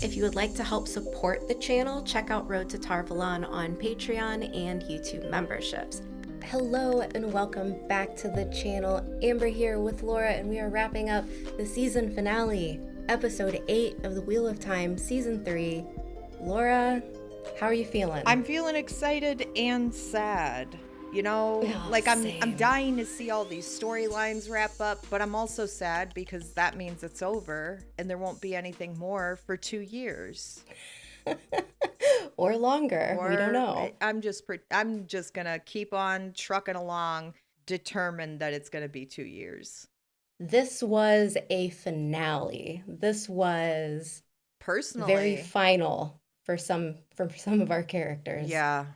If you would like to help support the channel, check out Road to Valon on Patreon and YouTube memberships. Hello and welcome back to the channel. Amber here with Laura, and we are wrapping up the season finale, episode 8 of the Wheel of Time, season 3. Laura, how are you feeling? I'm feeling excited and sad. You know, I'm dying to see all these storylines wrap up, but I'm also sad because that means it's over and there won't be anything more for 2 years. Or longer. We don't know. I'm just gonna keep on trucking along, determined that it's gonna be 2 years. This was a finale. This was personally very final for some of our characters. Yeah.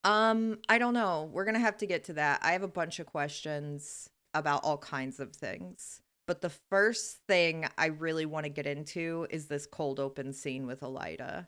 I don't know. We're gonna have to get to that. I have a bunch of questions about all kinds of things. But the first thing I really want to get into is this cold open scene with Elida.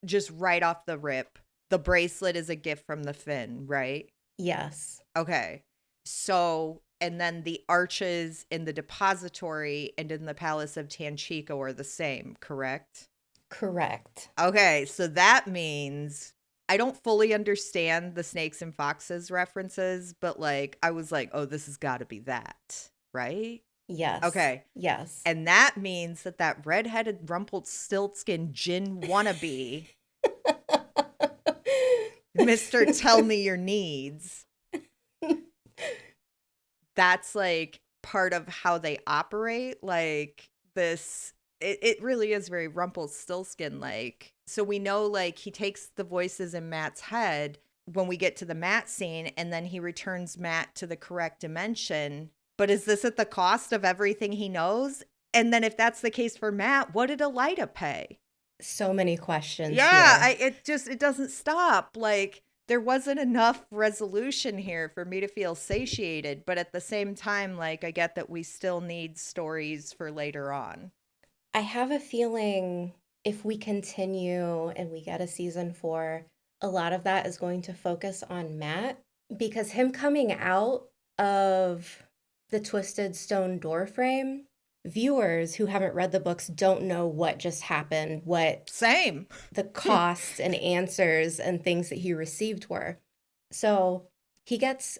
Just right off the rip. The bracelet is a gift from the Finn, right? Yes. Okay. So, and then the arches in the depository and in the Palace of Tanchico are the same, correct? Correct. Okay, so that means I don't fully understand the snakes and foxes references, but like I was like, oh, this has got to be that, right? Yes. Okay. Yes. And that means that redheaded Rumpelstiltskin Jin wannabe, Mr. Tell Me Your Needs, that's like part of how they operate. Like this, it really is very Rumpelstiltskin like. So we know like he takes the voices in Matt's head when we get to the Matt scene, and then he returns Matt to the correct dimension. But is this at the cost of everything he knows? And then if that's the case for Matt, what did Elida pay? So many questions. Yeah, it doesn't stop. Like there wasn't enough resolution here for me to feel satiated. But at the same time, like I get that we still need stories for later on. I have a feeling if we continue and we get a season 4, a lot of that is going to focus on Matt, because him coming out of the Twisted Stone doorframe, viewers who haven't read the books don't know what just happened, what Same. the costs and answers and things that he received were. So he gets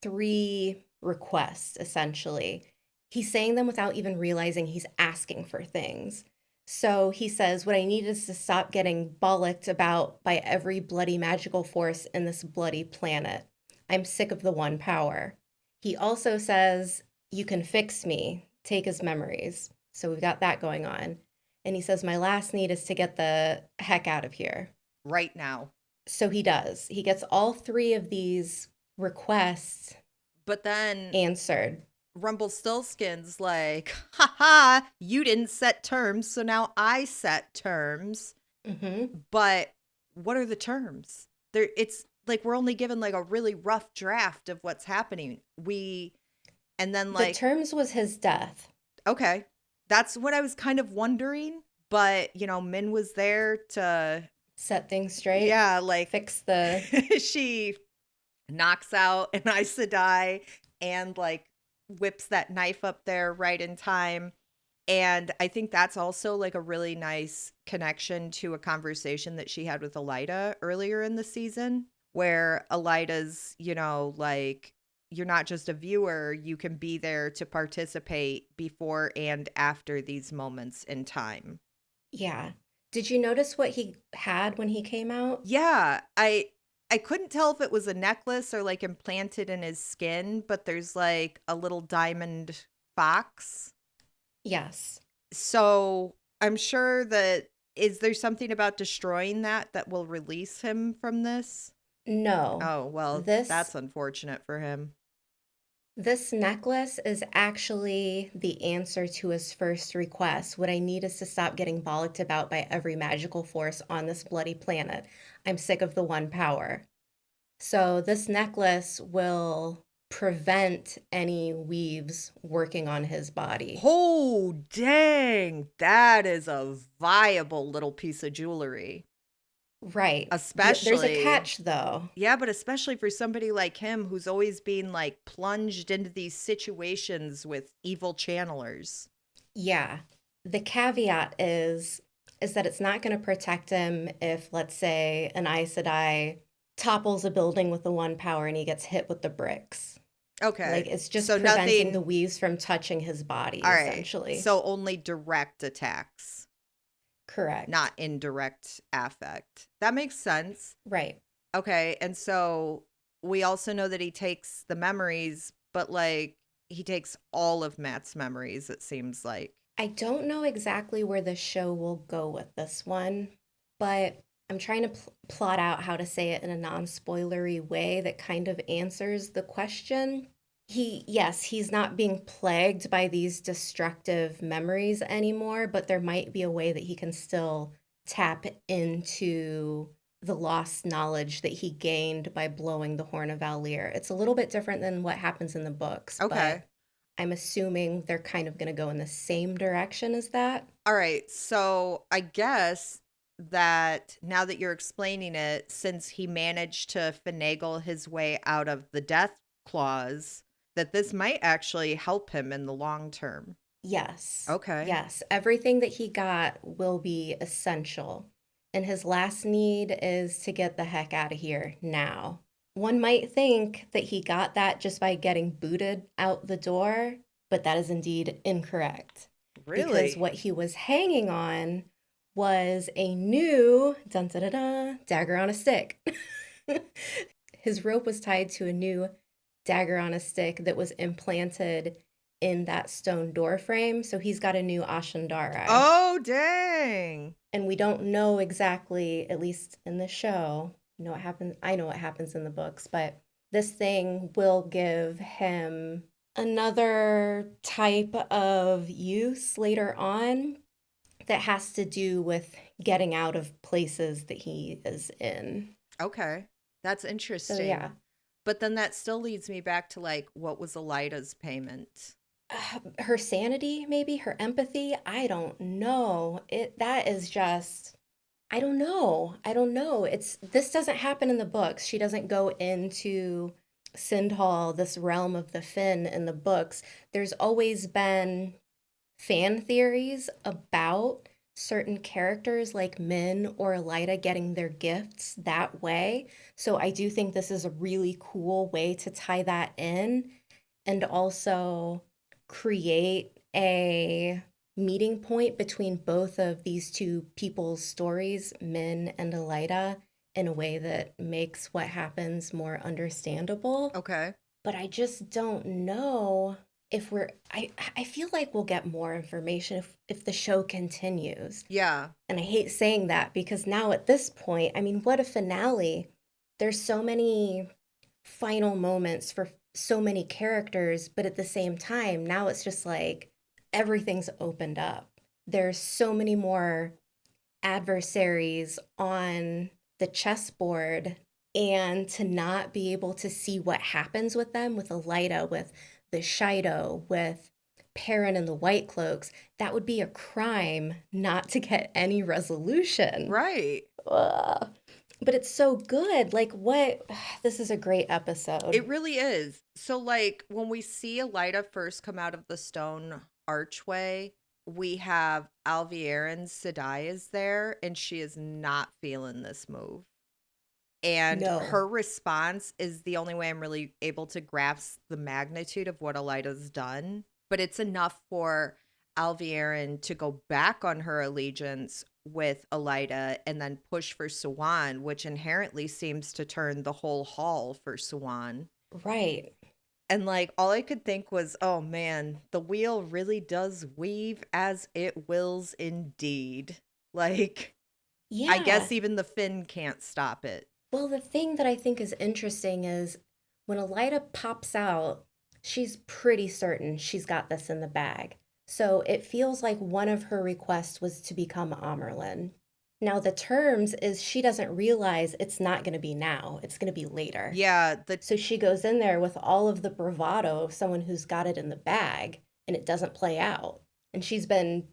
3 requests, essentially. He's saying them without even realizing he's asking for things. So he says, what I need is to stop getting bollocked about by every bloody magical force in this bloody planet. I'm sick of the one power. He also says, you can fix me, take his memories. So we've got that going on. And he says, my last need is to get the heck out of here. Right now. So he does. He gets all 3 of these requests, but then answered. Rumpelstiltskin's like, haha, you didn't set terms, so now I set terms. Mm-hmm. But what are the terms? It's like we're only given like a really rough draft of what's happening. And then like the terms was his death. Okay, that's what I was kind of wondering. But you know, Min was there to set things straight. Yeah, like fix the. She knocks out an Aes Sedai and like whips that knife up there right in time. And I think that's also like a really nice connection to a conversation that she had with Elida earlier in the season, where Elida's, you know, like, you're not just a viewer, you can be there to participate before and after these moments in time. Yeah. Did you notice what he had when he came out? Yeah, I couldn't tell if it was a necklace or like implanted in his skin, but there's like a little diamond fox. Yes. So I'm sure that, is there something about destroying that will release him from this? No. Oh, well, that's unfortunate for him. This necklace is actually the answer to his first request. What I need is to stop getting bollocked about by every magical force on this bloody planet. I'm sick of the one power. So this necklace will prevent any weaves working on his body. Oh, dang. That is a viable little piece of jewelry. Right. Especially. There's a catch, though. Yeah, but especially for somebody like him who's always been like plunged into these situations with evil channelers. Yeah. The caveat is is that it's not going to protect him if, let's say, an Aes Sedai topples a building with the one power and he gets hit with the bricks. Like, Okay. it's just So preventing the nothing. weaves from touching his body, All right. essentially. So only direct attacks, not Correct. indirect affect. That makes sense. Right. Okay. And so we also know that he takes the memories, but like he takes all of Matt's memories, it seems like. I don't know exactly where the show will go with this one, but I'm trying to plot out how to say it in a non-spoilery way that kind of answers the question. Yes, he's not being plagued by these destructive memories anymore, but there might be a way that he can still tap into the lost knowledge that he gained by blowing the horn of Valir. It's a little bit different than what happens in the books, but Okay. I'm assuming they're kind of going to go in the same direction as that. All right. So I guess that now that you're explaining it, since he managed to finagle his way out of the death clause, that this might actually help him in the long term. Yes. Okay. Yes. Everything that he got will be essential. And his last need is to get the heck out of here now. One might think that he got that just by getting booted out the door, but that is indeed incorrect. Because Really? what he was hanging on was a new dun, da, da, da, dagger on a stick. His rope was tied to a new dagger on a stick that was implanted in that stone door frame. So he's got a new Ashandarai. Oh, dang. And we don't know exactly, at least in the show, you know what happens. I know what happens in the books, but this thing will give him another type of use later on that has to do with getting out of places that he is in. Okay. That's So interesting. yeah, But then that still leads me back to like, what was Elida's payment? her sanity, maybe her empathy, I don't know. It that is just I don't know. I don't know. It's this doesn't happen in the books. She doesn't go into Sindhal, this realm of the Finn in the books. There's always been fan theories about certain characters like Min or Elida getting their gifts that way. So I do think this is a really cool way to tie that in and also create a meeting point between both of these two people's stories, Min and Elida, in a way that makes what happens more understandable. Okay. But I just don't know if I feel like we'll get more information if the show continues. Yeah. And I hate saying that because now at this point, I mean, what a finale. There's so many final moments for so many characters, but at the same time, now it's just like everything's opened up. There's so many more adversaries on the chessboard, and to not be able to see what happens with them, with Elida, with the Shido, with Perrin and the White Cloaks, that would be a crime not to get any resolution. Right. Ugh. But it's so good. Like, what? This is a great episode. It really is. So, like, when we see Elida first come out of the stone archway, we have Alviarin Sedai is there, and she is not feeling this move. And No. her response is the only way I'm really able to grasp the magnitude of what Elida's done. But it's enough for Alviarin to go back on her allegiance with Elida and then push for Siwan, which inherently seems to turn the whole hall for Siwan. Right. And like all I could think was, oh man, the wheel really does weave as it wills indeed. Like, I Yeah. guess even the fin can't stop it. Well, the thing that I think is interesting is when Elida pops out, she's pretty certain she's got this in the bag. So it feels like one of her requests was to become Amyrlin. Now, the terms is she doesn't realize it's not going to be now, it's going to be later. Yeah, the So she goes in there with all of the bravado of someone who's got it in the bag and it doesn't play out. And she's been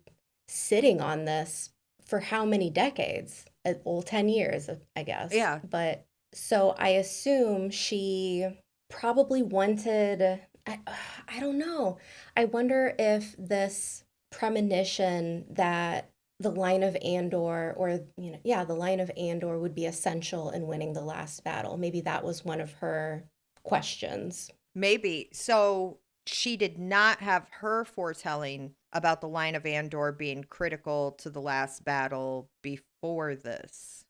sitting on this for how many decades? Well, 10 years, I guess. yeah, But so I assume she probably wanted, I, I don't know. I wonder if this premonition that the line of Andor, or, yeah, the line of Andor would be essential in winning the last battle. Maybe that was one of her questions. Maybe. So she did not have her foretelling about the line of Andor being critical to the last battle before this.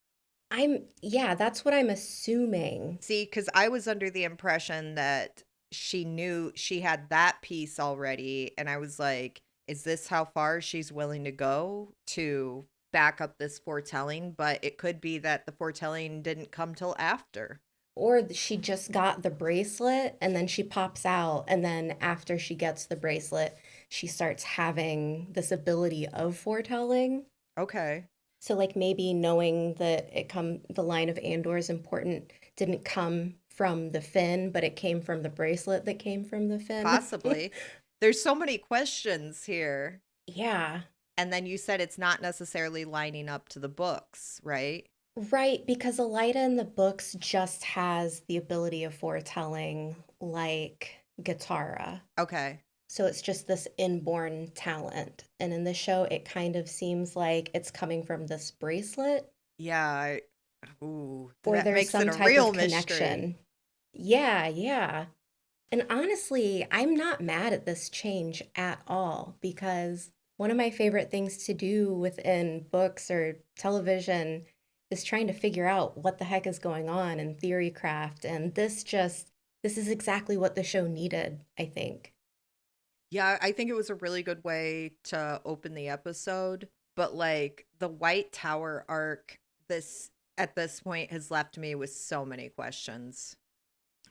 Yeah, that's what I'm assuming. See, because I was under the impression that she knew she had that piece already. And I was like, is this how far she's willing to go to back up this foretelling? But it could be that the foretelling didn't come till after. Or she just got the bracelet and then she pops out. And then after she gets the bracelet, she starts having this ability of foretelling. Okay. So like maybe knowing that the line of Andor is important didn't come from the fin, but it came from the bracelet that came from the fin. Possibly. There's so many questions here. Yeah. And then you said it's not necessarily lining up to the books, right? Right, because Elida in the books just has the ability of foretelling like Katara. Okay. So it's just this inborn talent. And in the show, it kind of seems like it's coming from this bracelet, Yeah. Ooh, or that there's makes it some a type real of mystery. connection. Yeah, yeah. And honestly, I'm not mad at this change at all, because one of my favorite things to do within books or television is trying to figure out what the heck is going on in theory craft. And this is exactly what the show needed, I think. Yeah, I think it was a really good way to open the episode. But like the White Tower arc, this at this point has left me with so many questions.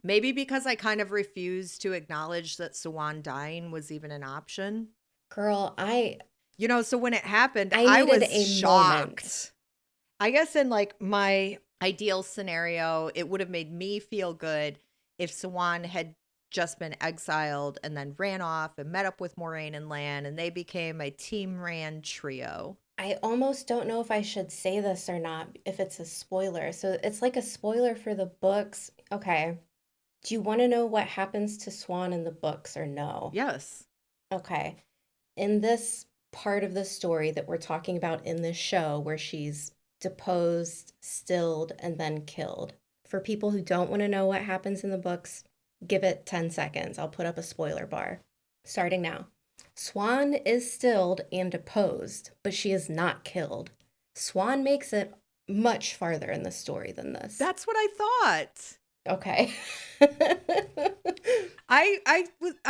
Maybe because I kind of refused to acknowledge that Sawan dying was even an option. Girl, So when it happened, I I needed was a moment. shocked. I guess in like my ideal scenario, it would have made me feel good if Sawan had just been exiled and then ran off and met up with Moiraine and Lan, and they became a Team Ran trio. I almost don't know if I should say this or not, if it's a spoiler. So it's like a spoiler for the books. Okay. Do you want to know what happens to Swan in the books or no? Yes. Okay. In this part of the story that we're talking about in this show, where she's deposed, stilled, and then killed, for people who don't want to know what happens in the books, give it 10 seconds. I'll put up a spoiler bar. Starting now. Swan is stilled and deposed, but she is not killed. Swan makes it much farther in the story than this. That's what I thought. Okay. I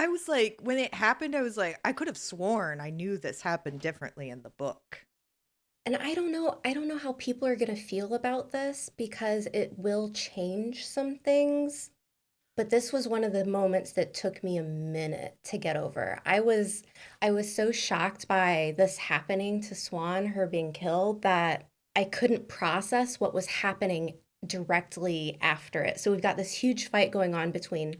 was like, when it happened, I was like, I could have sworn I knew this happened differently in the book. And I don't know how people are going to feel about this, because it will change some things. But this was one of the moments that took me a minute to get over. I was so shocked by this happening to Swan, her being killed, that I couldn't process what was happening directly after it. So we've got this huge fight going on between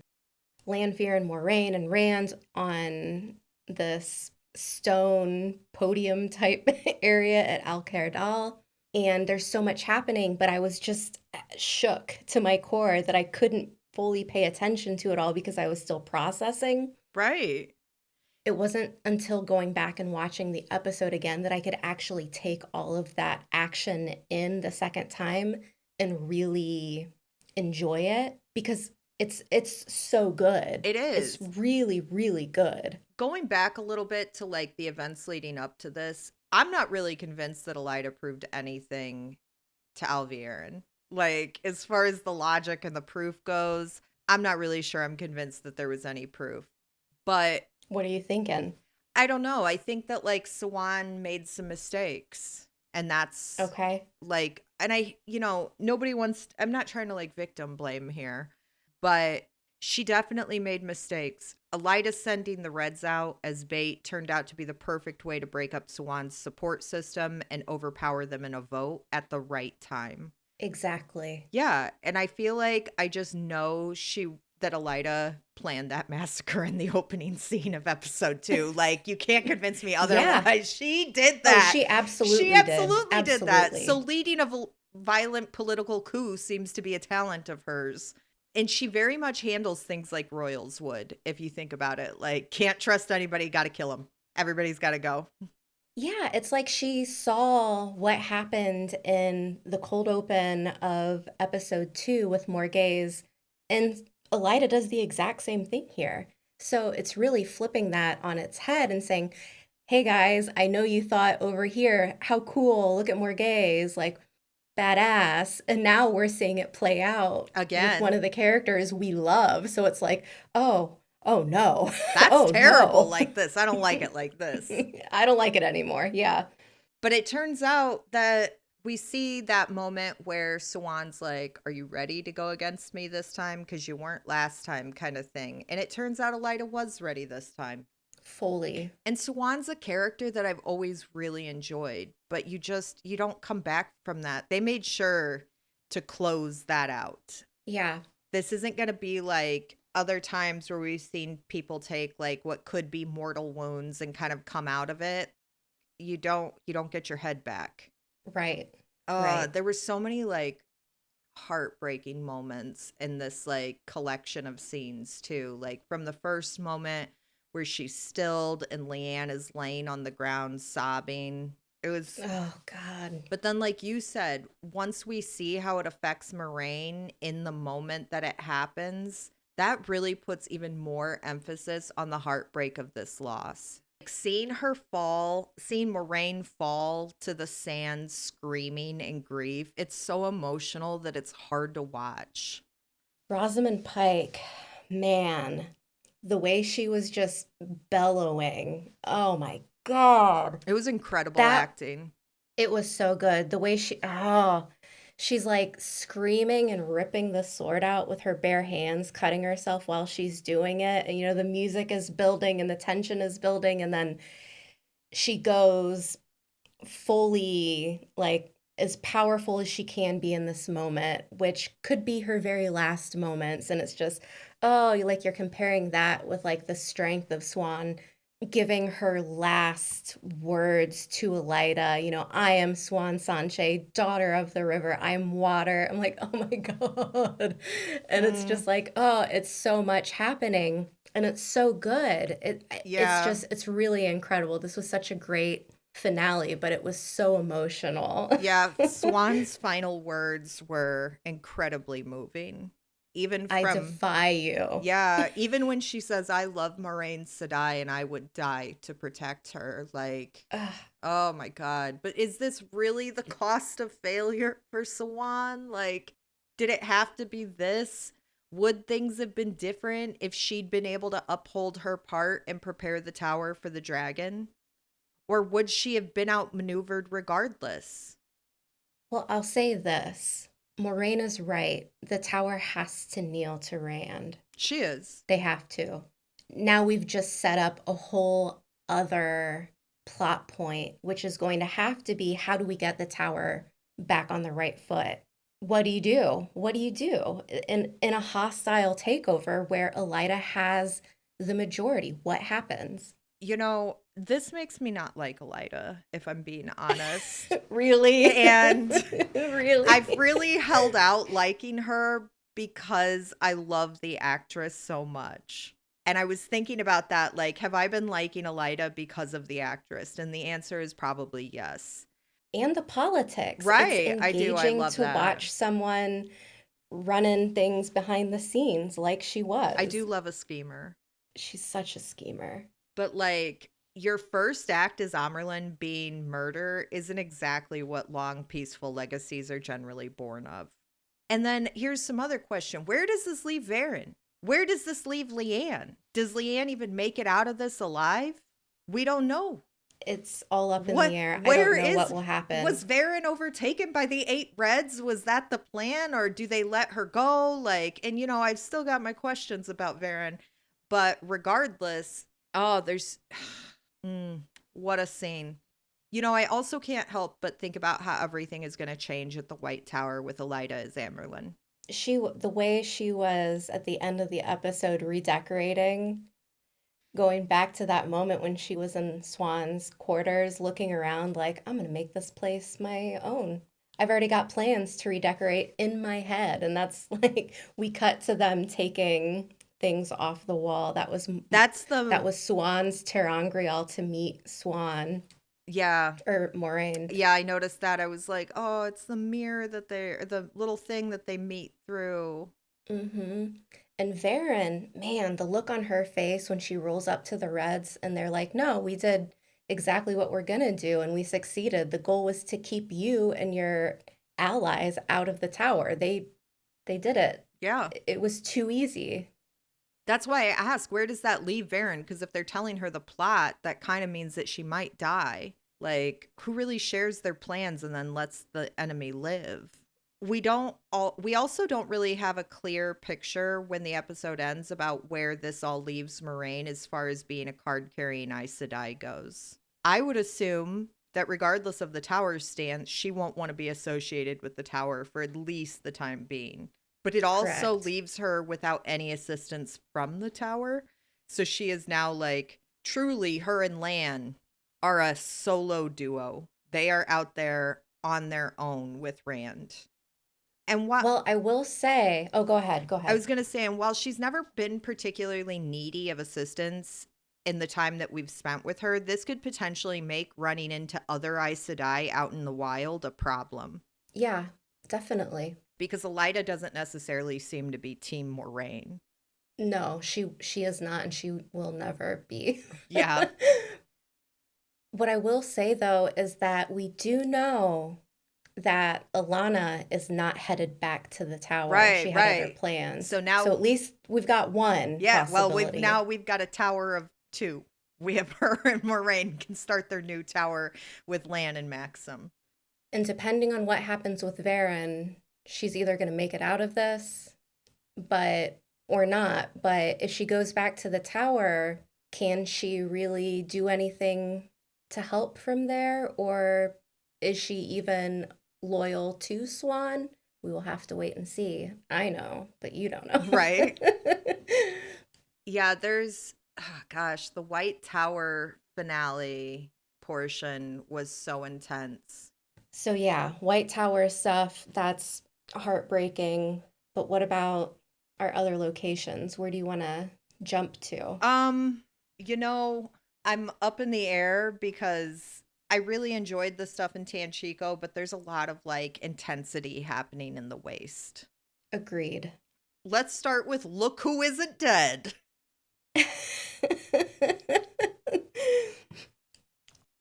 Lanfear and Moiraine and Rand on this stone podium type area at Al Dal. And there's so much happening, but I was just shook to my core that I couldn't fully pay attention to it all because I was still processing. Right. It wasn't until going back and watching the episode again that I could actually take all of that action in the second time and really enjoy it, because it's so good. It It's is. really, really good. Going back a little bit to like the events leading up to this, I'm not really convinced that Elida proved anything to Alviarin. Like, as far as the logic and the proof goes, I'm not really sure I'm convinced that there was any proof. But What are you thinking? I don't know. I think that like Sawan made some mistakes. And that's Okay. like, and nobody wants, I'm not trying to like victim blame here, but she definitely made mistakes. Elida sending the Reds out as bait turned out to be the perfect way to break up Sawan's support system and overpower them in a vote at the right time. Exactly. Yeah, and I feel like I just know that Elida planned that massacre in the opening scene of episode 2. Like, you can't convince me otherwise. Yeah. She did Oh, that. she absolutely She did. absolutely did that. So Absolutely. leading a violent political coup seems to be a talent of hers. And she very much handles things like royals would, if you think about it. Like, can't trust anybody, got to kill them. Everybody's got to go. Yeah, it's like she saw what happened in the cold open of episode 2 with Morghese, and Elida does the exact same thing here. So it's really flipping that on its head and saying, hey guys, I know you thought over here, how cool, look at Morghese, like badass. And now we're seeing it play out with one Again. of the characters we love. So it's like, oh, oh no, That's oh terrible no. like this. I don't like it like this. I don't like it anymore. Yeah. But it turns out that we see that moment where Swan's like, "Are you ready to go against me this time? Because you weren't last time," kind of thing. And it turns out Elida was ready this time. Fully. And Swan's a character that I've always really enjoyed, but you don't come back from that. They made sure to close that out. Yeah. This isn't going to be like other times where we've seen people take like what could be mortal wounds and kind of come out of it. You don't get your head back. Right. Right. There were so many like heartbreaking moments in this like collection of scenes too. Like from the first moment where she's stilled and Leanne is laying on the ground sobbing. It was, Oh God. but then like you said, once we see how it affects Moiraine in the moment that it happens, that really puts even more emphasis on the heartbreak of this loss. Like seeing her fall, seeing Moraine fall to the sand screaming in grief, it's so emotional that it's hard to watch. Rosamund Pike, man, the way she was just bellowing. Oh my God. It was incredible That acting. it was so good. The way she's like screaming and ripping the sword out with her bare hands, cutting herself while she's doing it. And the music is building and the tension is building, and then she goes fully like as powerful as she can be in this moment, which could be her very last moments. And it's just, oh, you're comparing that with like the strength of Swan giving her last words to Elida, I am Swan Sanche, daughter of the river. I am water. I'm like, oh my God. And it's Mm, just like, oh, it's so much happening. And it's so good. It's yeah. just, it's really incredible. This was such a great finale, but it was so emotional. Yeah, Swan's final words were incredibly moving. Even I from, defy you. yeah, even when she says, I love Moraine Sedai and I would die to protect her. Like, Ugh. oh my God. But is this really the cost of failure for Swan? Like, did it have to be this? Would things have been different if she'd been able to uphold her part and prepare the tower for the dragon? Or would she have been outmaneuvered regardless? Well, I'll say this. Moraine right. The tower has to kneel to Rand. She is. They have to. Now we've just set up a whole other plot point, which is going to have to be, how do we get the tower back on the right foot? What do you do? What do you do in a hostile takeover where Elida has the majority? What happens? This makes me not like Elida, if I'm being honest. Really? And I've Really? really held out liking her because I love the actress so much. And I was thinking about that, like, have I been liking Elida because of the actress? And the answer is probably yes. And the politics. It's Right. I do. I engaging love to that. watch someone running things behind the scenes like she I do was. love a schemer. She's such a schemer. But like your first act as Amyrlin being murder isn't exactly what long, peaceful legacies are generally born of. And then here's some other question. Where does this leave Varen? Where does this leave Leanne? Does Leanne even make it out of this alive? We don't know. It's all up in the What air. I don't where know what is will Was happen. Varen overtaken by the eight reds? Was that the plan, or do they let her go? Like, and I've still got my questions about Varen, but regardless, oh, there's what a scene. I also can't help but think about how everything is going to change at the White Tower with Elida as Amyrlin. The way she was at the end of the episode redecorating, going back to that moment when she was in Swan's quarters, looking around like, I'm going to make this place my own. I've already got plans to redecorate in my head. And that's like, we cut to them taking things off the wall. That's That the was Swan's ter'angreal to meet Swan. Yeah. or Moiraine. Yeah, I noticed that. I was like, oh, it's the mirror that the little thing that they meet through. Mm-hmm. And Varen, man, the look on her face when she rolls up to the Reds and they're like, no, we did exactly what we're gonna do and we succeeded. The goal was to keep you and your allies out of the tower. They did it. Yeah. It was too easy. That's why I ask, where does that leave Varen? Because if they're telling her the plot, that kind of means that she might die. Like, who really shares their plans and then lets the enemy live? We also don't really have a clear picture when the episode ends about where this all leaves Moiraine as far as being a card carrying Aes Sedai goes. I would assume that regardless of the tower's stance, she won't want to be associated with the tower for at least the time being. But it also Correct. leaves her without any assistance from the tower. So she is now like, truly, her and Lan are a solo duo. They are out there on their own with Rand. And what Well, I will say, oh, go ahead, go I ahead. was going to say, and while she's never been particularly needy of assistance in the time that we've spent with her, this could potentially make running into other Aes Sedai out in the wild a problem. Yeah, definitely. Because Elida doesn't necessarily seem to be Team Moraine. No, she is not, and she will never be. Yeah. What I will say though is that we do know that Alana is not headed back to the tower. Right, She had other right. plans. So So now, at least we've got one yeah, well, possibility. we've got a tower of two. We have her and Moraine can start their new tower with Lan and Maxim. And depending on what happens with Varen, she's either going to make it out of this, but or not. But if she goes back to the tower, can she really do anything to help from there? Or is she even loyal to Swan? We will have to wait and see. I know, but you don't know. Right. Yeah, there's, oh gosh, the White Tower finale portion was so intense. So yeah, White Tower stuff, that's heartbreaking. But what about our other locations? Where do you want to jump to? Um, you know, I'm up in the air because I really enjoyed the stuff in Tanchico, but there's a lot of like intensity happening in the Waste. Agreed. Let's start with Look Who Isn't Dead.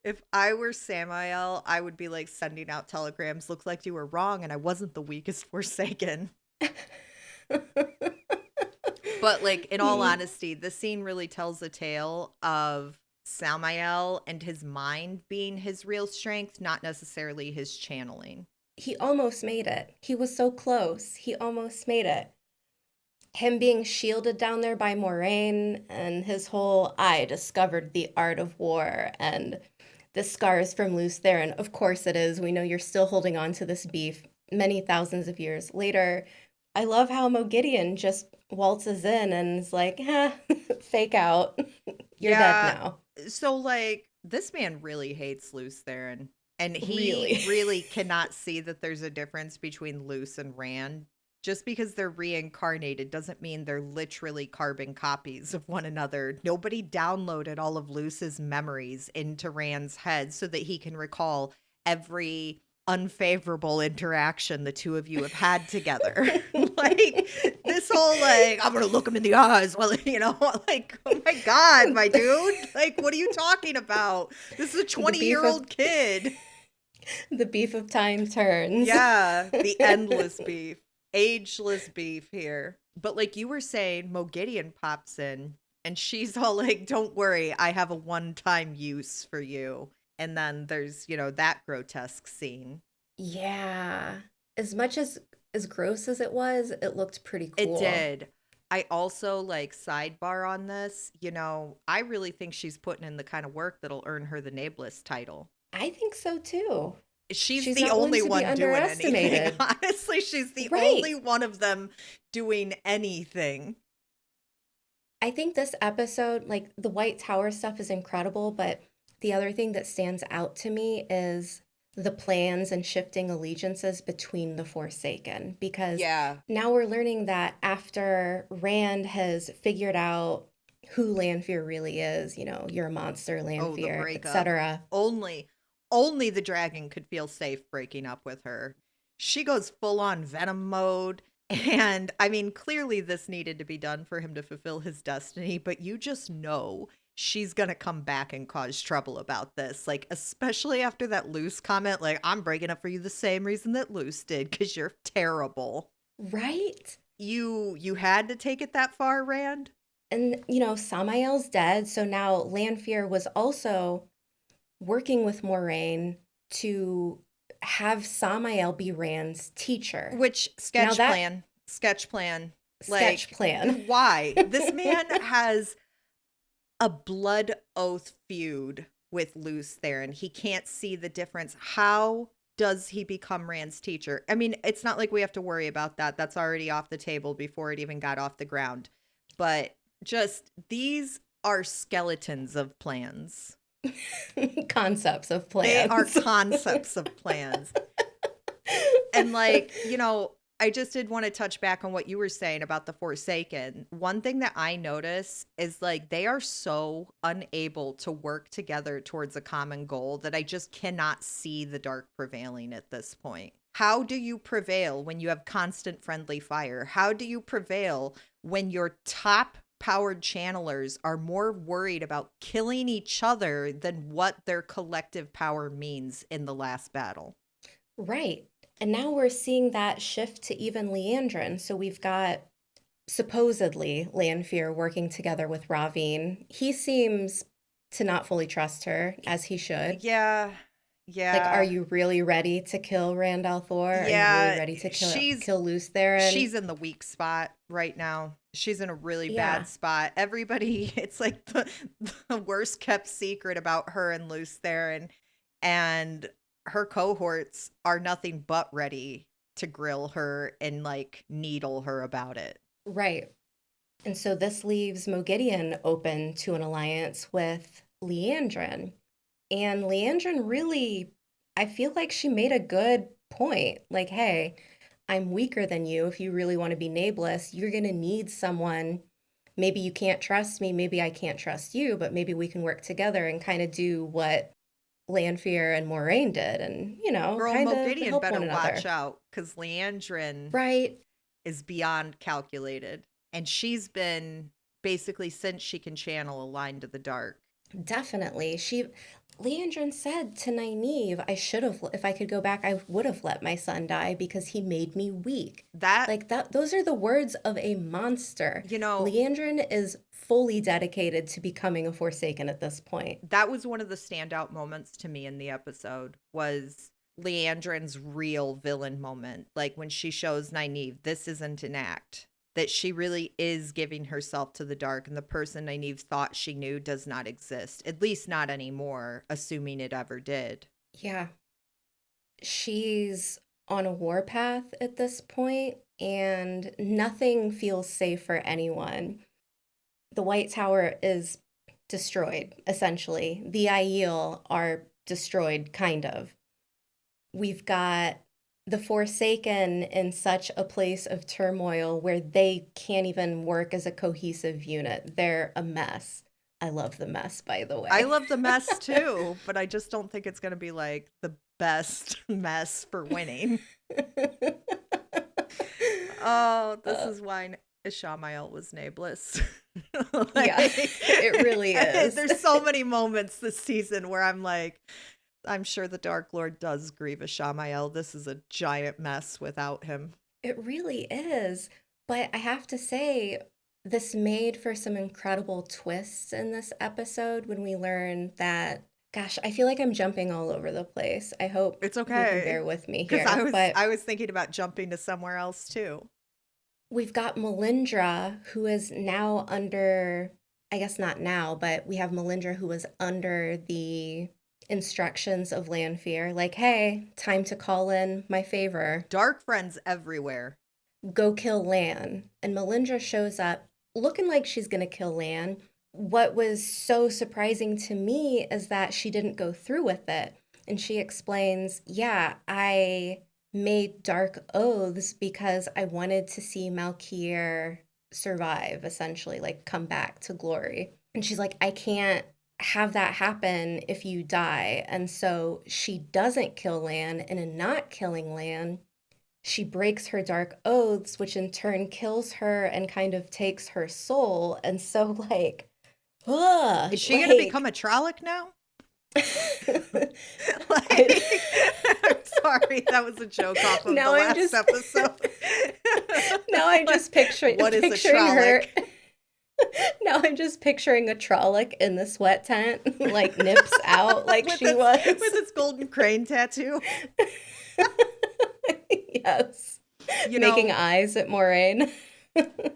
If I were Samael, I would be like sending out telegrams. Looks like you were wrong, and I wasn't the weakest Forsaken. But like in all honesty, the scene really tells a tale of Samael and his mind being his real strength, not necessarily his channeling. He almost made it. He was so close. He almost made it. Him being shielded down there by Moraine and his whole I discovered the art of war and the scars from Luce Theron. Of course it is. We know you're still holding on to this beef many thousands of years later. I love how Mo Gideon just waltzes in and is like, fake out. You're dead Yeah. now. So like this man really hates Luce Theron. And he Really. really cannot see that there's a difference between Luce and Rand. Just because they're reincarnated doesn't mean they're literally carbon copies of one another. Nobody downloaded all of Luce's memories into Rand's head so that he can recall every unfavorable interaction the two of you have had together. Like this whole like I'm gonna look him in the eyes while like oh my god, my dude, like what are you talking about? This is a The beef 20-year-old kid. the beef of time turns. Yeah, the endless beef, ageless beef here. But like you were saying, Mo Gideon pops in and she's all like, don't worry, I have a one-time use for you. And then there's, that grotesque scene. Yeah. As much as gross as it was, it looked pretty It cool. did. I also like sidebar on this, I really think she's putting in the kind of work that'll earn her the Nameless title. I think so too. She's She's the not one only to be one doing anything. underestimated. Honestly, she's the Right. only one of them doing anything. I think this episode, like the White Tower stuff is incredible, but the other thing that stands out to me is the plans and shifting allegiances between the Forsaken. Because Yeah. now we're learning that after Rand has figured out who Lanfear really is, you're a monster, Oh, the Lanfear, breakup. etc. Only only the dragon could feel safe breaking up with her. She goes full on venom mode. And I mean, clearly this needed to be done for him to fulfill his destiny, but you just know she's going to come back and cause trouble about this. Like, especially after that Luce comment, like, I'm breaking up for you the same reason that Luce did, because you're terrible. Right? You had to take it that far, Rand? And, Samael's dead, so now Lanfear was also working with Moiraine to have Samael be Rand's teacher. Which sketch plan. Sketch plan. Why? This man has a blood oath feud with Luce Theron. He can't see the difference. How does he become Rand's teacher? I mean, it's not like we have to worry about that. That's already off the table before it even got off the ground. But just these are skeletons of plans. Concepts of plans. They are concepts of plans. And like, I just did want to touch back on what you were saying about the Forsaken. One thing that I notice is like they are so unable to work together towards a common goal that I just cannot see the dark prevailing at this point. How do you prevail when you have constant friendly fire? How do you prevail when your top powered channelers are more worried about killing each other than what their collective power means in the last battle? Right. And now we're seeing that shift to even Leandrin. So we've got supposedly Lanfear working together with Ravine. He seems to not fully trust her, as he should. Yeah. Like, are you really ready to kill Rand al'Thor? Yeah, are you really ready to kill Luce Theron? She's in the weak spot right now. She's in a really bad spot. Everybody, it's like the worst kept secret about her and Luce Theron. And her cohorts are nothing but ready to grill her and like needle her about it. Right. And so this leaves Moghedien open to an alliance with Leandrin. And Leandrin really, I feel like she made a good point. Like, hey, I'm weaker than you. If you really want to be nameless, you're going to need someone. Maybe you can't trust me. Maybe I can't trust you, but maybe we can work together and kind of do what Lanfear and Moiraine did, and Girl, kind of Moghedien help better one another. watch out, because Right, is beyond calculated, and she's been basically since she can channel aligned to the dark. definitely. Leandrin said to Nynaeve, I should have, if I could go back, I would have let my son die because he made me weak. Those are the words of a monster. Leandrin is fully dedicated to becoming a Forsaken at this point. That was one of the standout moments to me in the episode, was Leandrin's real villain moment. Like when she shows Nynaeve, this isn't an act. That she really is giving herself to the dark, and the person Nynaeve thought she knew does not exist. At least not anymore, assuming it ever did. Yeah. She's on a warpath at this point, and nothing feels safe for anyone. The White Tower is destroyed, essentially. The Aiel are destroyed, kind of. We've got the Forsaken in such a place of turmoil where they can't even work as a cohesive unit. They're a mess. I love the mess, by the way. I love the mess too, but I just don't think it's going to be like the best mess for winning. Oh, this is why Ishamael was nameless. Yeah, it really is. There's so many moments this season where I'm like, I'm sure the Dark Lord does grieve Ishamael. This is a giant mess without him. It really is. But I have to say, this made for some incredible twists in this episode when we learn that, gosh, I feel like I'm jumping all over the place. I hope it's okay. You can bear with me here. Because I was thinking about jumping to somewhere else too. We've got Melindra, who is now under, I guess not now, but we have Melindra who was under the instructions of Lanfear. Like, hey, time to call in my favor. Darkfriends everywhere. Go kill Lan. And Melindra shows up looking like she's going to kill Lan. What was so surprising to me is that she didn't go through with it. And she explains, yeah, I made dark oaths because I wanted to see Malkier survive, essentially, like come back to glory. And she's like, I can't have that happen if you die. And so she doesn't kill Lan, and in not killing Lan, she breaks her dark oaths, which in turn kills her and kind of takes her soul. And so, Is she going to become like, a Trolloc now? I, I'm sorry, that was a joke off of the now I'm last just episode. now I'm just picturing What is a picturing her. Trolloc? Now I'm just picturing a Trolloc in the sweat tent, like nips out like with she was. with its golden crane tattoo. Yes. You Making know, eyes at Moiraine.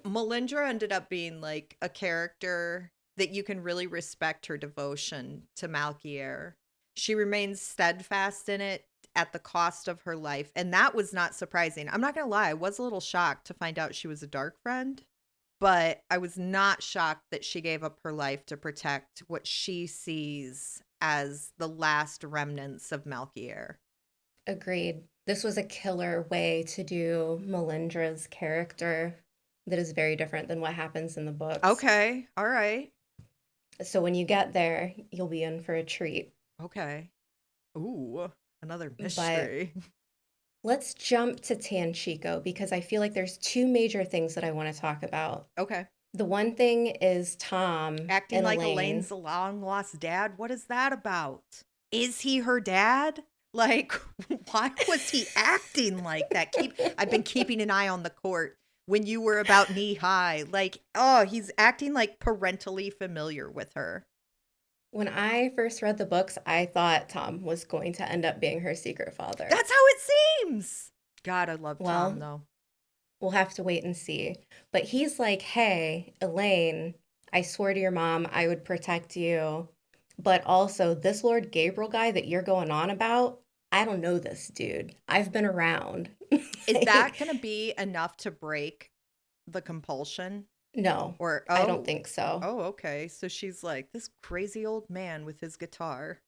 Melindra ended up being like a character that you can really respect her devotion to Malkier. She remains steadfast in it at the cost of her life, and that was not surprising. I'm not gonna lie, I was a little shocked to find out she was a Darkfriend, but I was not shocked that she gave up her life to protect what she sees as the last remnants of Malkier. Agreed. This was a killer way to do Melindra's character that is very different than what happens in the books. Okay, all right. So when you get there, you'll be in for a treat. Okay. Ooh, another But mystery. let's jump to Tanchico because I feel like there's two major things that I want to talk about. Okay. The one thing is Tom Acting and like Elayne. Elaine's a long lost dad? What is that about? Is he her dad? Like, why was he acting like that? I've been keeping an eye on the court when you were about knee high. Like, oh, he's acting like parentally familiar with her. When I first read the books, I thought Tom was going to end up being her secret father. That's how it seems. God, I love Tom Well, though. we'll have to wait and see. But he's like, hey, Elayne, I swear to your mom I would protect you. But also, this Lord Gabriel guy that you're going on about, I don't know this dude. I've been around. Is that Like, going to be enough to break the compulsion? no, Or, I don't oh, think so. oh, okay. So she's like, this crazy old man with his guitar.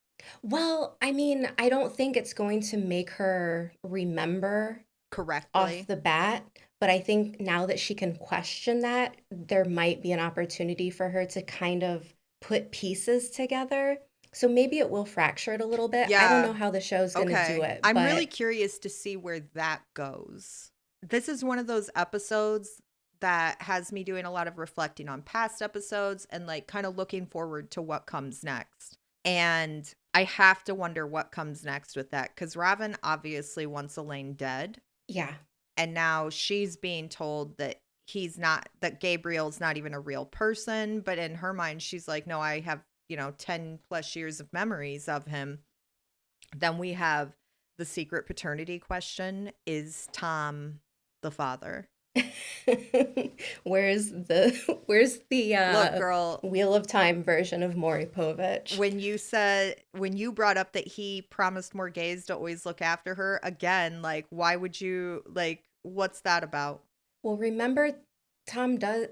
Well, I mean, I don't think it's going to make her remember off Correctly. the bat, but I think now that she can question that, there might be an opportunity for her to kind of put pieces together. So maybe it will fracture it a little bit. I don't Yeah. know how the show's going to do Okay. it, I'm really but curious to see where that goes. This is one of those episodes that has me doing a lot of reflecting on past episodes and like kind of looking forward to what comes next. And I have to wonder what comes next with that because Raven obviously wants Elayne dead. yeah, And now she's being told that that Gabriel's not even a real person. But in her mind, she's like, no, I have, 10 plus years of memories of him. Then we have the secret paternity question. Is Tom the father? where's the Look, girl, Wheel of Time version of Maury Povich? when you brought up that he promised Morghese to always look after her, again, like, why would you, like, what's that about? Well, remember Tom does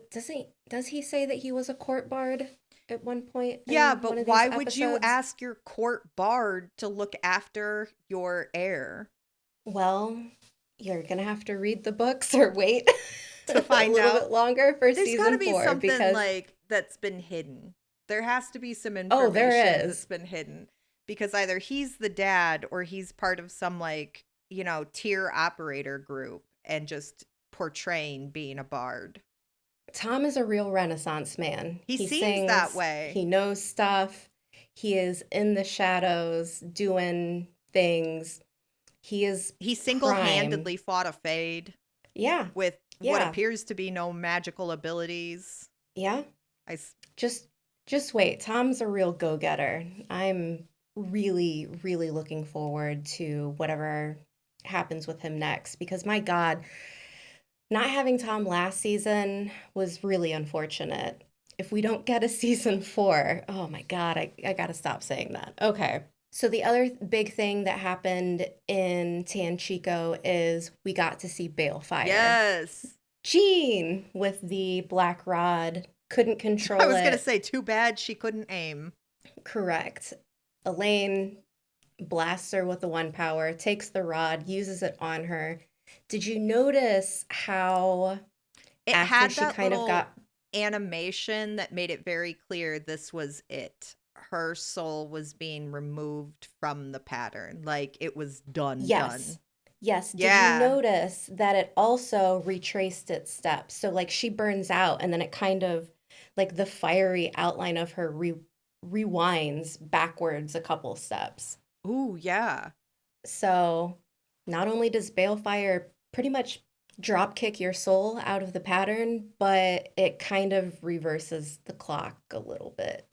he say that he was a court bard at one point Yeah, in one but of these why would you episodes? ask your court bard to look after your heir Well, you're gonna have to read the books or wait to a find little out? bit longer for There's got to season be 4 something because like that's been hidden. There has to be some oh, there information that's is. been hidden because either he's the dad or he's part of some like, tier operator group and just portraying being a bard. Tom is a real Renaissance man. He He seems that sings, way. he knows stuff. He is in the shadows doing things. He is He prime. single-handedly fought a fade Yeah. with what Yeah. appears to be no magical abilities. Yeah. I s- Just just wait. Tom's a real go-getter. I'm really, really looking forward to whatever happens with him next because my God, not having Tom last season was really unfortunate. If we don't get a season 4, oh my God, I gotta stop saying that. Okay. So the other big thing that happened in Tanchico is we got to see Balefire. Yes. Jean with the black rod couldn't I control was going to it. say too bad she couldn't aim. Correct. Elayne blasts her with the one power, takes the rod, uses it on her. Did you notice how It after had she that kind of little got animation that made it very clear this was it. her soul was being removed from the pattern. Like it was done, done. Yes. Yes. Did you Yeah. notice that it also retraced its steps? So, like, she burns out, and then it kind of, like, the fiery outline of her rewinds backwards a couple steps. Ooh, yeah. So, not only does Balefire pretty much drop kick your soul out of the pattern, but it kind of reverses the clock a little bit.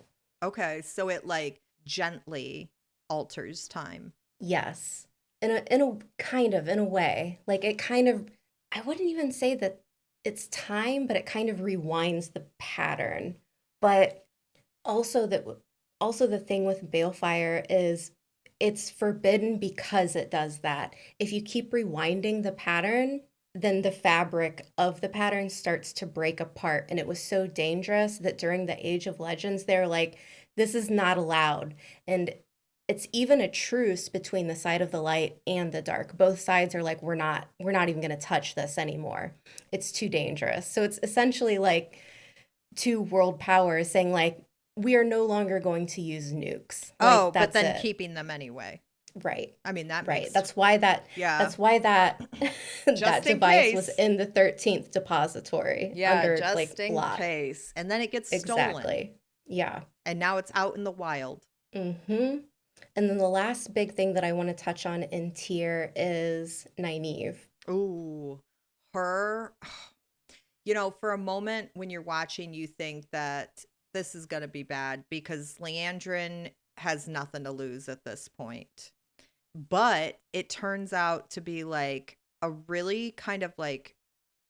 Okay, so it like gently alters time. Yes. In a kind of in a way. Like it kind of I wouldn't even say that it's time, but it kind of rewinds the pattern. But also that also the thing with Balefire is it's forbidden because it does that. If you keep rewinding the pattern, then the fabric of the pattern starts to break apart. And it was so dangerous that during the Age of Legends, they're like, this is not allowed. And it's even a truce between the side of the light and the dark. Both sides are like, we're not even gonna touch this anymore. It's too dangerous. So it's essentially like two world powers saying like, we are no longer going to use nukes. Oh, Like but that's then it. keeping them anyway. Right. I mean, that Right. makes, yeah, That's why that that just in device was case. in the 13th depository Yeah, under just like in block. case. And then it gets stolen. Exactly. Yeah. And now it's out in the wild. Mm-hmm. And then the last big thing that I want to touch on in tier is Nynaeve. Ooh, her. You know, for a moment when you're watching, you think that this is going to be bad because Leandrin has nothing to lose at this point. But it turns out to be like a really kind of like,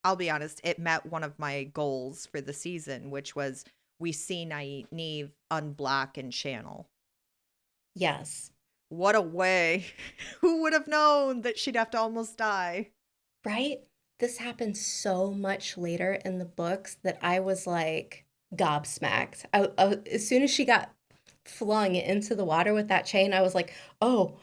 I'll be honest, it met one of my goals for the season, which was we see Nynaeve unblock and channel. Yes. What a way. Who would have known that she'd have to almost die? Right? This happened so much later in the books that I was like gobsmacked. As soon as she got flung into the water with that chain, I was like, oh,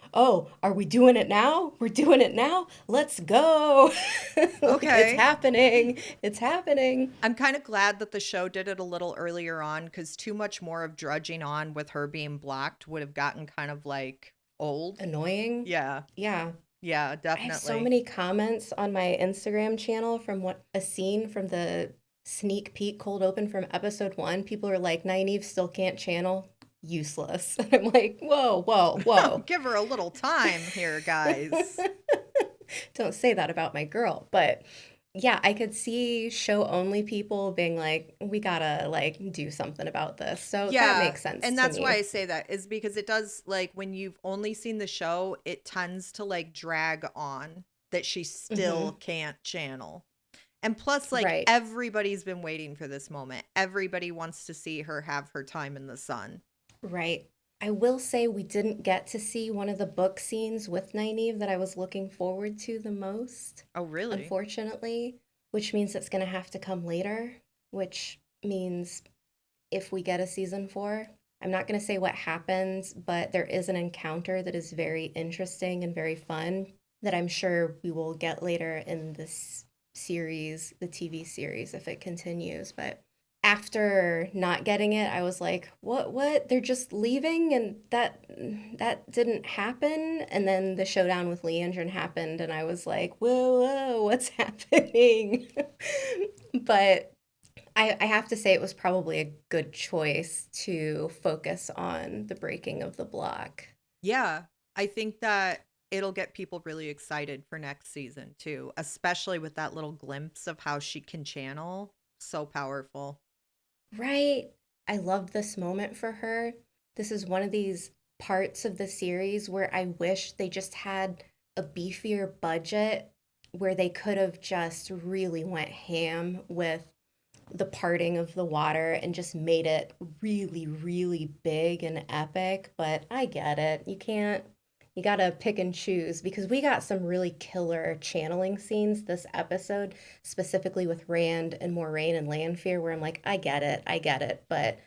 are we doing it now? We're doing it now? Let's go. Like, it's Okay. happening. It's happening. I'm kind of glad that the show did it a little earlier on because too much more of drudging on with her being blocked would have gotten kind of like old. Annoying. Yeah. Yeah. Yeah, I have so definitely. many comments on my Instagram channel from what a scene from the sneak peek cold open from episode 1. People are like, Nynaeve still can't channel. Useless. And I'm like, whoa, whoa, whoa. Give her a little time here, guys. Don't say that about my girl. But yeah, I could see show only people being like, we gotta like do something about this. So that Yeah, makes sense and to that's why me. I say that is because it does like when you've only seen the show, it tends to like drag on that she Hmm. still can't channel. And plus, like Right. everybody's been waiting for this moment. Everybody wants to see her have her time in the sun. Right. I will say we didn't get to see one of the book scenes with Nynaeve that I was looking forward to the most, Oh, really? unfortunately, which means it's going to have to come later, which means if we get a season 4, I'm not going to say what happens, but there is an encounter that is very interesting and very fun that I'm sure we will get later in this series, the TV series, if it continues. But after not getting it, I was like, what? They're just leaving and that didn't happen. And then the showdown with Leandrin happened and I was like, whoa, what's happening? But I have to say it was probably a good choice to focus on the breaking of the block. Yeah, I think that it'll get people really excited for next season too, especially with that little glimpse of how she can channel. So powerful. Right. I love this moment for her. This is one of these parts of the series where I wish they just had a beefier budget where they could have just really went ham with the parting of the water and just made it really, really big and epic. But I get it. You gotta pick and choose because we got some really killer channeling scenes this episode, specifically with Rand and Moiraine and Lanfear, where I'm like, I get it. But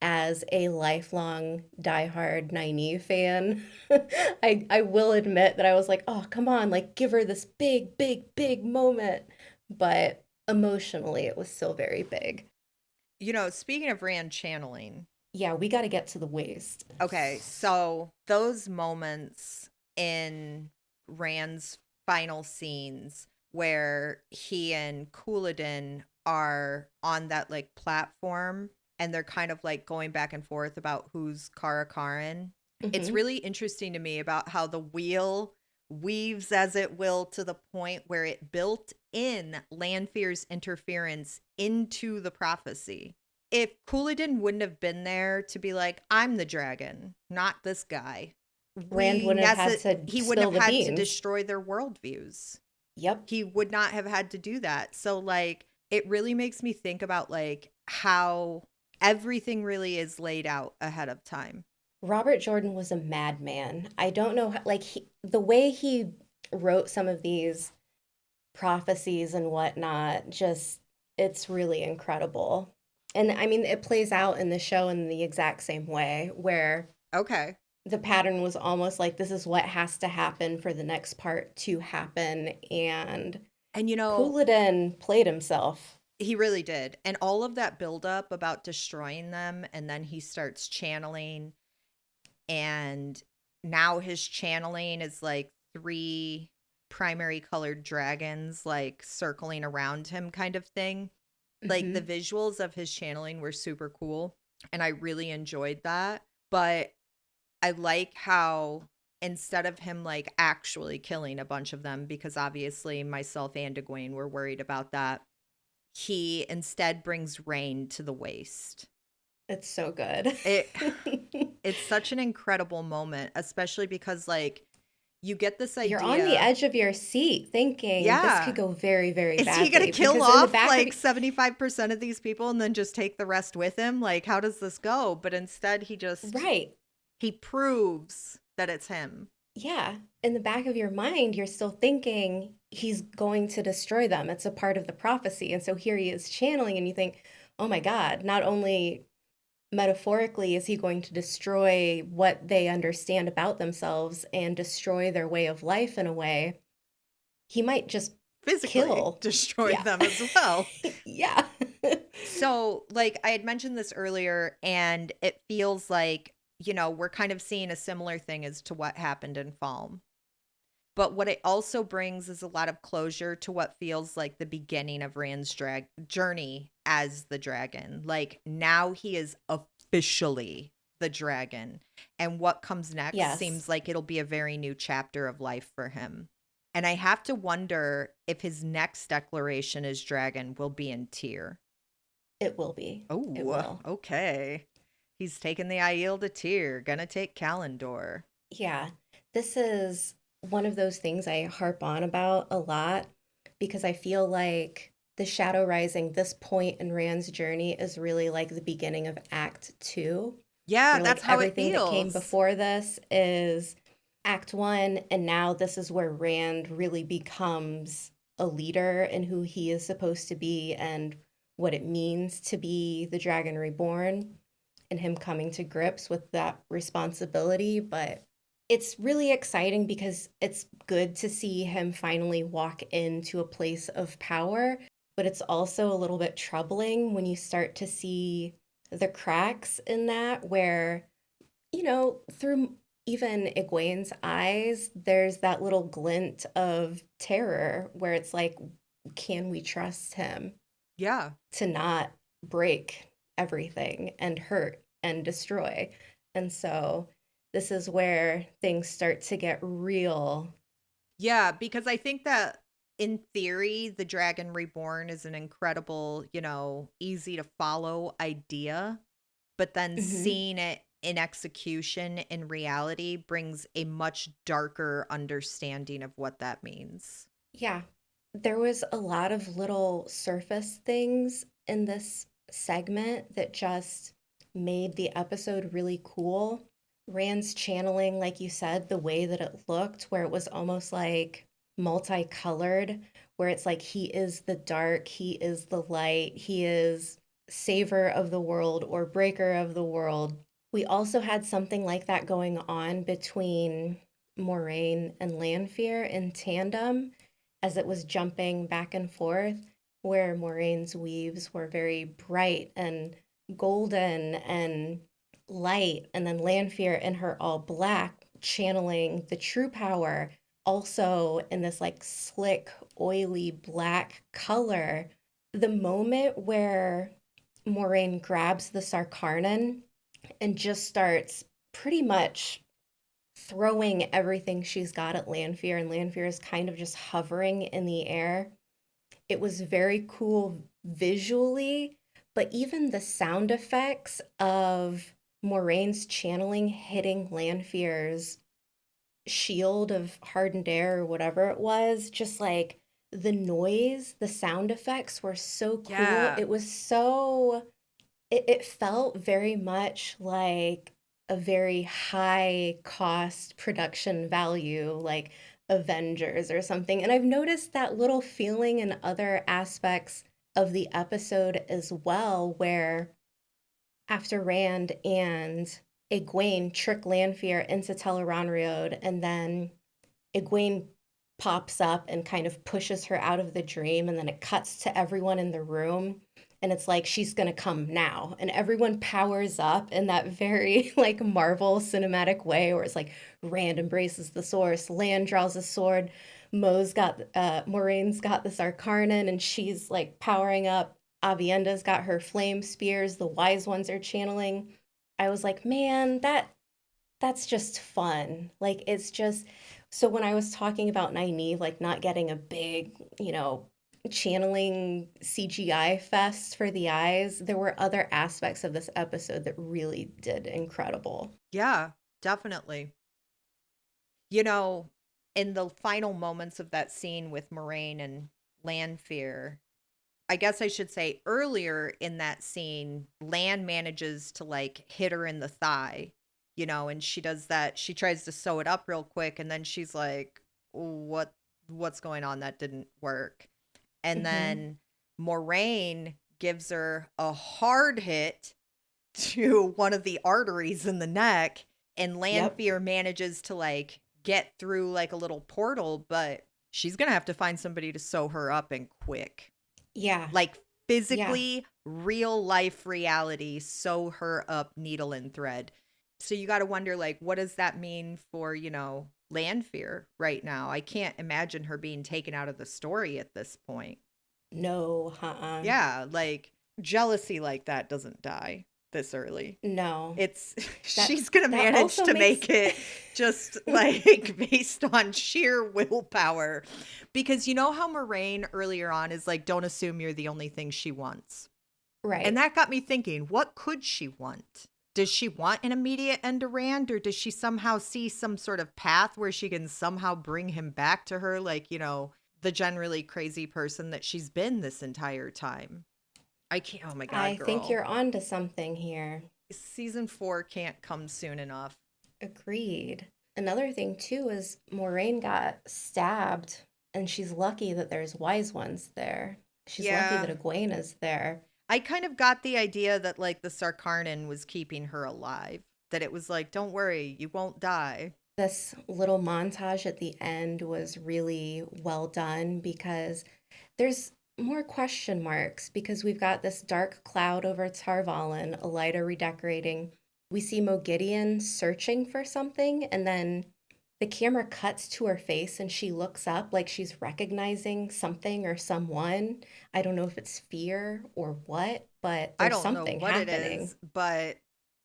as a lifelong diehard Nynaeve fan, I will admit that I was like, oh, come on, like give her this big, big, big moment. But emotionally, it was still very big. You know, speaking of Rand channeling, Yeah, we got to get to the waist. Okay, so those moments in Rand's final scenes where he and Couladin are on that like platform and they're kind of like going back and forth about who's Kara Karin. It's Hmm. really interesting to me about how the wheel weaves as it will to the point where it built in Lanfear's interference into the prophecy. If Couladin wouldn't have been there to be like, I'm the dragon, not this guy, Rand wouldn't have had to he wouldn't spill have the had to beans. destroy their worldviews. Yep. He would not have had to do that. So like it really makes me think about like how everything really is laid out ahead of time. Robert Jordan was a madman. I don't know, like, the way he wrote some of these prophecies and whatnot, just, it's really incredible. And I mean, it plays out in the show in the exact same way, where Okay. the pattern was almost like this is what has to happen for the next part to happen. And And you know, Couladin played himself. he really did. And all of that buildup about destroying them, and then he starts channeling, and now his channeling is like three primary colored dragons like circling around him kind of thing. Like the Hmm. visuals of his channeling were super cool and I really enjoyed that. But I like how instead of him like actually killing a bunch of them, because obviously myself and Egwene were worried about that, he instead brings rain to the waste. It's so good. It it's such an incredible moment, especially because like you get this You're on the idea. edge of your seat thinking this could Yeah. go very, very Is he going to badly kill because in the off back of like 75% of these people and then just take the rest with him? Like, how does this go? But instead, right. he proves that it's him. Yeah. In the back of your mind, you're still thinking he's going to destroy them. It's a part of the prophecy. And so here he is channeling, and you think, oh my God, not only metaphorically is he going to destroy what they understand about themselves and destroy their way of life in a way, he might just Physically kill. destroy Yeah. them as well. Yeah. So, like, I had mentioned this earlier, and it feels like, we're kind of seeing a similar thing as to what happened in Falm. But what it also brings is a lot of closure to what feels like the beginning of Rand's journey as the dragon. Like now he is officially the dragon. And what comes next Yes, seems like it'll be a very new chapter of life for him. And I have to wonder if his next declaration as dragon will be in Tyr. it will be. It Oh, will. okay. He's taking the Aiel to Tyr, gonna take Kalendor. Yeah. This is one of those things I harp on about a lot because I feel like the Shadow Rising, this point in Rand's journey, is really like the beginning of Act Two, Yeah, where that's like how it everything that came feels. before this is Act One, and now this is where Rand really becomes a leader and who he is supposed to be and what it means to be the Dragon Reborn and him coming to grips with that responsibility. But it's really exciting because it's good to see him finally walk into a place of power. But it's also a little bit troubling when you start to see the cracks in that, where, through even Egwene's eyes, there's that little glint of terror where it's like, can we trust him Yeah. to not break everything and hurt and destroy? And so this is where things start to get real. Yeah, because I think that in theory, the Dragon Reborn is an incredible, easy to follow idea. But then Hmm. seeing it in execution in reality brings a much darker understanding of what that means. Yeah, there was a lot of little surface things in this segment that just made the episode really cool. Rand's channeling, like you said, the way that it looked, where it was almost like multicolored, where it's like he is the dark, he is the light, he is saver of the world or breaker of the world. We also had something like that going on between Moiraine and Lanfear in tandem as it was jumping back and forth, where Moraine's weaves were very bright and golden, and light, and then Lanfear in her all black, channeling the true power, also in this like slick, oily black color. The moment where Moiraine grabs the Sarkarnan and just starts pretty much throwing everything she's got at Lanfear, and Lanfear is kind of just hovering in the air. It was very cool visually, but even the sound effects of Moraine's channeling hitting Lanfear's shield of hardened air or whatever it was, just like the noise, the sound effects were so cool. Yeah. It was so, it felt very much like a very high cost production value, like Avengers or something. And I've noticed that little feeling in other aspects of the episode as well, where after Rand and Egwene trick Lanfear into Tel'aran'rhiod, and then Egwene pops up and kind of pushes her out of the dream, and then it cuts to everyone in the room, and it's like she's gonna come now, and everyone powers up in that very like Marvel cinematic way, where it's like Rand embraces the source, Lan draws a sword, Moraine's got the Sarkarnan, and she's like powering up. Avienda's got her flame spears, the wise ones are channeling. I was like, man, that's just fun. Like it's just, so when I was talking about Nynaeve like not getting a big, channeling CGI fest for the eyes, there were other aspects of this episode that really did incredible. Yeah, definitely. You know, in the final moments of that scene with Moraine and Lanfear, I guess I should say earlier in that scene, Lan manages to like hit her in the thigh, and she does that. She tries to sew it up real quick, and then she's like, what's going on? That didn't work. And Hmm. then Moraine gives her a hard hit to one of the arteries in the neck, and Yep. Lanfear manages to like get through like a little portal, but she's gonna have to find somebody to sew her up and quick. Yeah. Like Yeah. physically, real life reality, sew her up needle and thread. So you got to wonder, like, what does that mean for, Lanfear right now? I can't imagine her being taken out of the story at this point. No, Yeah, like jealousy like that doesn't die this early. no. It's That she's gonna that manage also to makes make it just like based on sheer willpower. Because you know how Moraine earlier on is like, don't assume you're the only thing she wants. And right. that got me thinking, what could she want? Does she want an immediate end to Rand, or does she somehow see some sort of path where she can somehow bring him back to her, like, the generally crazy person that she's been this entire time? I can't, oh my God, I think girl. you're onto something here. Season 4 can't come soon enough. Agreed. Another thing too is Moraine got stabbed, and she's lucky that there's wise ones there. She's lucky that Yeah. Egwene is there. I kind of got the idea that like the Sarkarnan was keeping her alive. That it was like, don't worry, you won't die. This little montage at the end was really well done because there's more question marks because we've got this dark cloud over Tarvalin, Elida redecorating. We see Mogideon searching for something, and then the camera cuts to her face and she looks up like she's recognizing something or someone. I don't know if it's fear or what, but I there's don't know something what it happening. is, but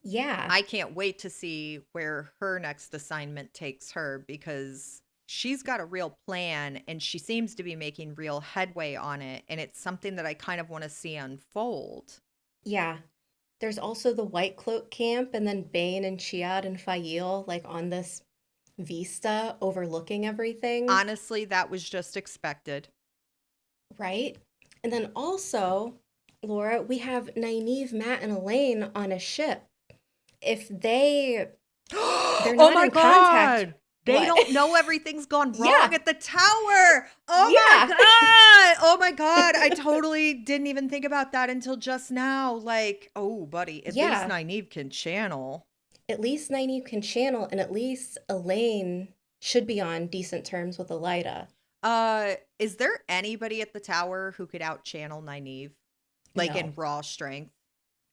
Yeah. I can't wait to see where her next assignment takes her, because she's got a real plan and she seems to be making real headway on it. And it's something that I kind of want to see unfold. Yeah. There's also the White Cloak camp, and then Bane and Chiad and Fael like on this vista overlooking everything, Honestly, that was just expected. right? And then also, Laura, we have Nynaeve, Matt, and Elayne on a ship. If they're Oh not my in contact, God. They what? don't know everything's gone Yeah, wrong at the tower. Oh my yeah, God. Oh my God. I totally didn't even think about that until just now. Like, oh, buddy, at least yeah. Nynaeve can channel. At least Nynaeve can channel, and at least Elayne should be on decent terms with Elida. Is there anybody at the tower who could out channel Nynaeve? Like in No, raw strength?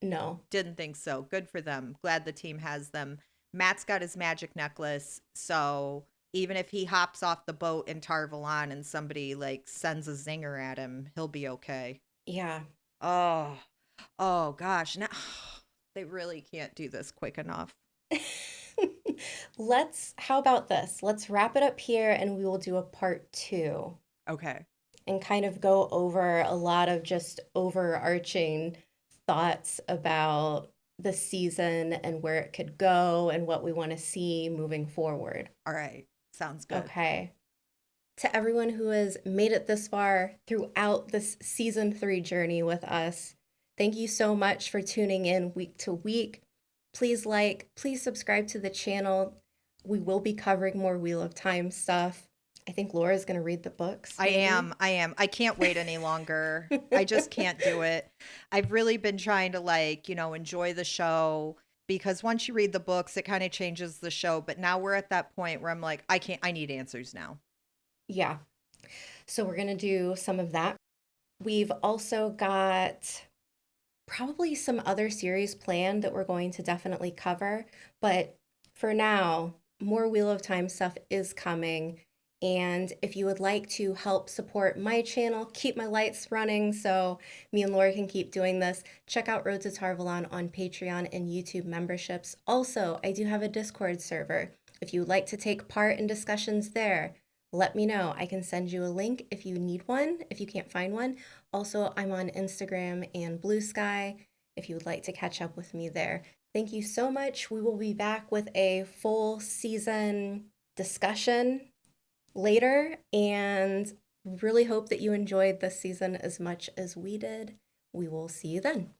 No. Didn't think so. Good for them. Glad the team has them. Matt's got his magic necklace, so even if he hops off the boat in Tarvalon and somebody like sends a zinger at him, he'll be okay. Yeah. Oh, oh gosh. Now they really can't do this quick enough. How about this? Let's wrap it up here and we will do a part two Okay. and kind of go over a lot of just overarching thoughts about the season and where it could go and what we want to see moving forward. All right. Sounds good. Okay. To everyone who has made it this far throughout this season 3 journey with us, thank you so much for tuning in week to week. Please subscribe to the channel. We will be covering more Wheel of Time stuff. I think Laura's going to read the books, I maybe. am. I am. I can't wait any longer. I just can't do it. I've really been trying to enjoy the show because once you read the books, it kind of changes the show. But now we're at that point where I'm like, I need answers now. Yeah. So we're going to do some of that. We've also got probably some other series planned that we're going to definitely cover. But for now, more Wheel of Time stuff is coming. And if you would like to help support my channel, keep my lights running so me and Laura can keep doing this, check out Road to Tarvalon on Patreon and YouTube memberships. Also, I do have a Discord server. If you would like to take part in discussions there, let me know. I can send you a link if you need one, if you can't find one. Also, I'm on Instagram and Blue Sky if you would like to catch up with me there. Thank you so much. We will be back with a full season discussion later and really hope that you enjoyed this season as much as we did. We will see you then.